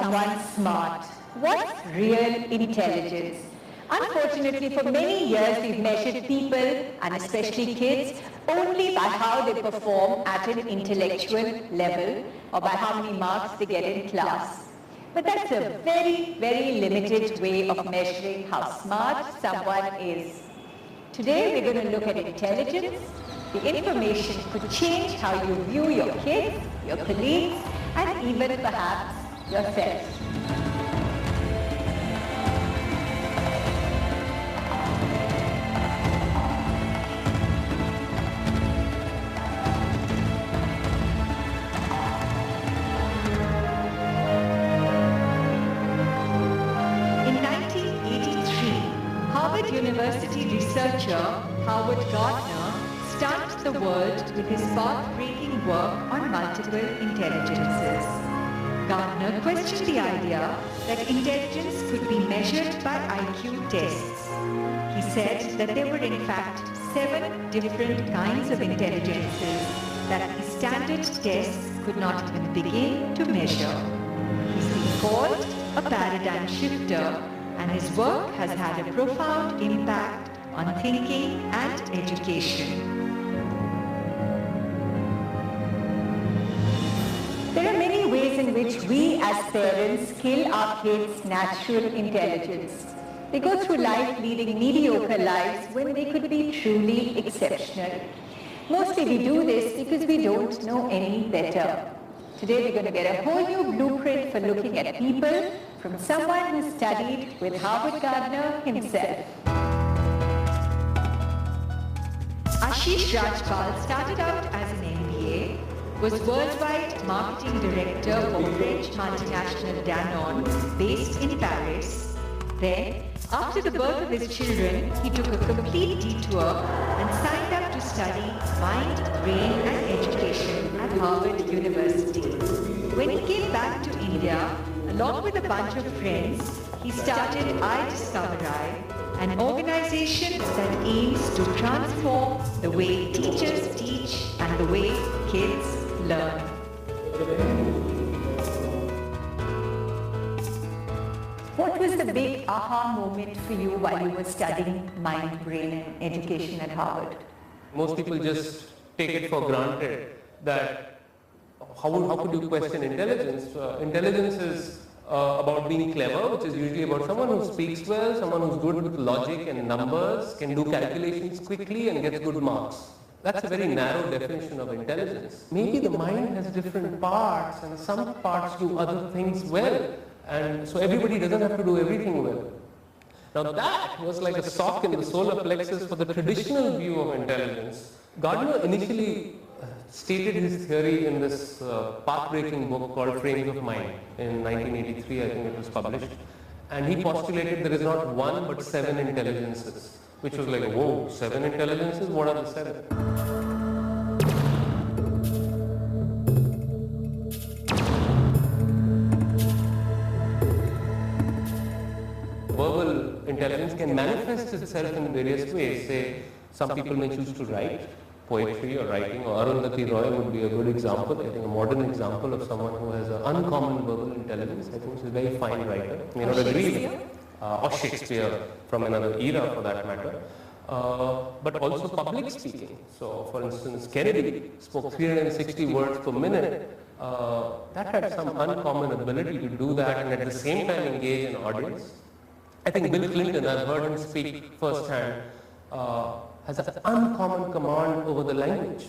someone smart? What's real intelligence? Unfortunately, for many years we've measured people, and especially kids, only by how they perform at an intellectual level or by how many marks they get in class. But that's a very, very limited way of measuring how smart someone is. Today we're going to look at intelligence. The information could change how you view your kids, your colleagues, and even perhaps yourself. University researcher Howard Gardner stunned the world with his path-breaking work on multiple intelligences. Gardner questioned the idea that intelligence could be measured by IQ tests. He said that there were in fact 7 different kinds of intelligences that the standard tests could not even begin to measure. He's been called a paradigm shifter, and his work has had a profound impact on thinking and education. There are many ways in which we as parents kill our kids' natural intelligence. They go through life leading mediocre lives when they could be truly exceptional. Mostly we do this because we don't know any better. Today we're going to get a whole new blueprint for looking at people from someone who studied with Howard Gardner himself. Ashish Rajpal started out as an MBA, was worldwide marketing director for French multinational Danone based in Paris. Then, after the birth of his children, he took a complete detour and signed up to study mind, brain and education at Harvard University. When he came back to India, along with a bunch of friends, he started iDiscoverI, an organization that aims to transform the way teachers teach and the way kids learn. What was the big aha moment for you while you were studying mind, brain and education at Harvard? Most people just take it for granted that how could you question intelligence? Intelligence is about being clever, which is usually about someone who speaks well, someone who's good with logic and numbers, can do calculations quickly and gets good marks. That's a very narrow definition of intelligence. Maybe the mind has different parts and some parts do other things well, and so everybody doesn't have to do everything well. Now that was like a sock in the solar plexus for the traditional view of intelligence. Gardner initially stated his theory in this path-breaking book called Frames of Mind. In 1983, I think it was published. And he postulated there is not one but 7 intelligences, which was like, whoa, 7 intelligences? What are the 7? Verbal intelligence can manifest itself in various ways. Say, some people may choose to write poetry or writing, or Arundhati Roy would be a good example. I think a modern example of someone who has an uncommon verbal intelligence. I think she's a very fine writer. May not agree. Or Shakespeare from another era for that matter. But also public speaking. So for instance, Kennedy spoke 360 words per minute. That had some uncommon ability to do that and at the same time engage an audience. I think Bill Clinton, I've heard him speak firsthand, has an uncommon command over the language.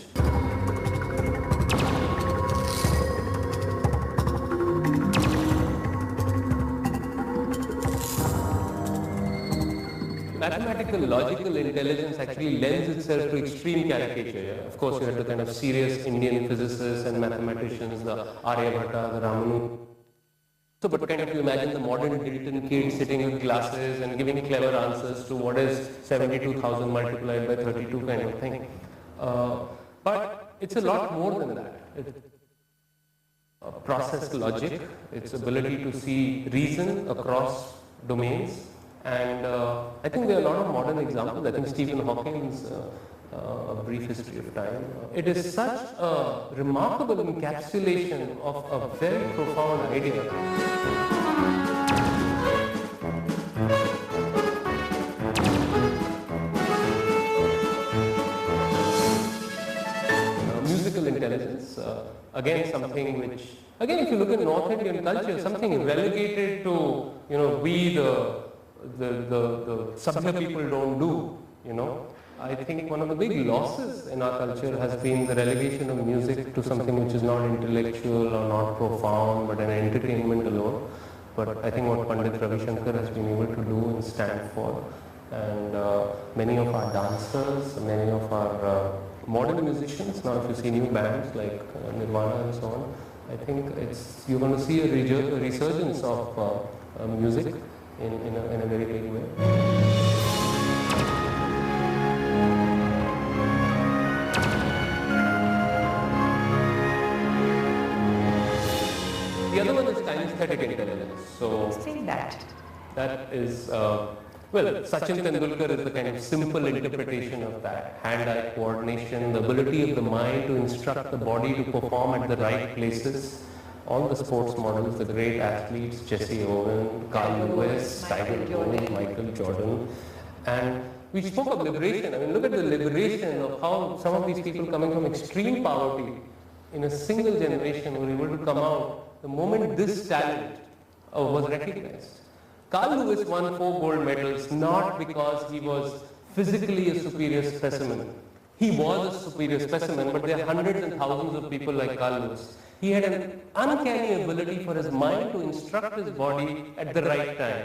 Mathematical logical intelligence actually lends itself to extreme caricature. Yeah? Of course, you had the kind of serious Indian physicists and mathematicians, the Aryabhatta, the Ramanu. So, but kind of you imagine the modern Dilton kid sitting with glasses and giving clever answers to what is 72,000 multiplied by 32 kind of thing. But it's a lot more than that. Process logic, its ability to see reason across domains. And I think there are a lot of modern examples. I think Stephen Hawking's a brief history of time. It is such a remarkable encapsulation of a very profound idea. Musical intelligence, again something which, again if you look at North Indian culture, something relegated to, we the Sabha people don't do, I think one of the big losses in our culture has been the relegation of music to something which is not intellectual or not profound but an entertainment alone. But I think what Pandit Ravi Shankar has been able to do and stand for, and many of our dancers, many of our modern musicians, now if you see new bands like Nirvana and so on, I think you're going to see a resurgence of music in a very big way. The other one is kinesthetic intelligence. So Explain that. That is, Sachin Tendulkar is the kind of simple interpretation of that. Hand-eye coordination, the ability of the mind to instruct the body to perform at the right places. All the sports models, the great athletes, Jesse Owen, Carl Lewis, Tiger Woods, Michael Jordan. And we spoke of liberation. I mean, look at the liberation of how some of these people coming from extreme poverty in a single generation were able to come out the moment this talent was recognized. Carl Lewis won 4 gold medals not because he was physically a superior specimen. He was a superior specimen, but there are hundreds and thousands of people like Carl Lewis. He had an uncanny ability for his mind to instruct his body at the right time.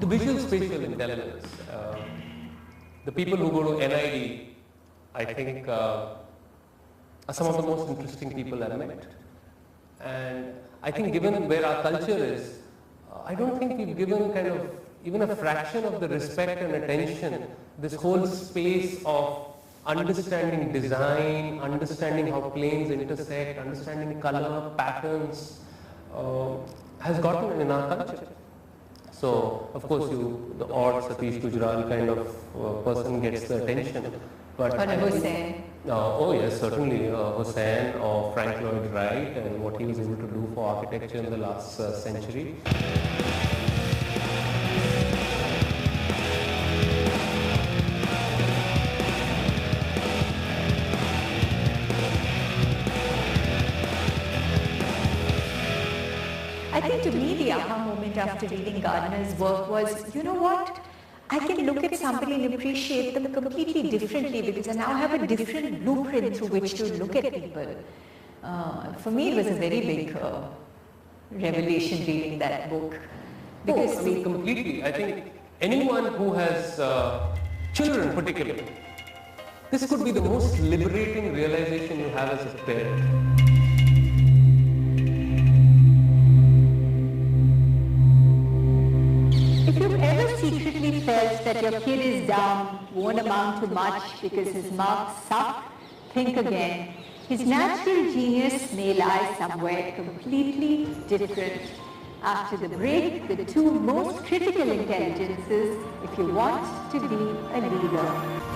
The visual spatial intelligence, the people who go to NID, I think are some of the most interesting people I've met. And I think given where our culture is, I don't think we've given kind of even a fraction of the respect and attention, this whole space of understanding design, understanding how planes intersect, understanding color, patterns, has gotten in our culture. So, of course, the odd Satish Gujral kind of person gets the attention. But Or Hussain. Oh yes, certainly Hussain or Frank Lloyd Wright and what he was able to do for architecture in the last century. I think to me the aha moment after reading Gardner's work was, you know what? I can look at somebody and appreciate them completely differently because I now have a different blueprint through which to look at people. For me, it was a very big revelation reading that book. Because I mean, completely. I think anyone who has children particularly, this could be the most liberating realization you have as a parent. if you've ever secretly felt that your kid is down, won't amount to much because his marks suck, think again. His natural genius may lie somewhere completely different. After the break, the 2 most critical intelligences if you want to be a leader.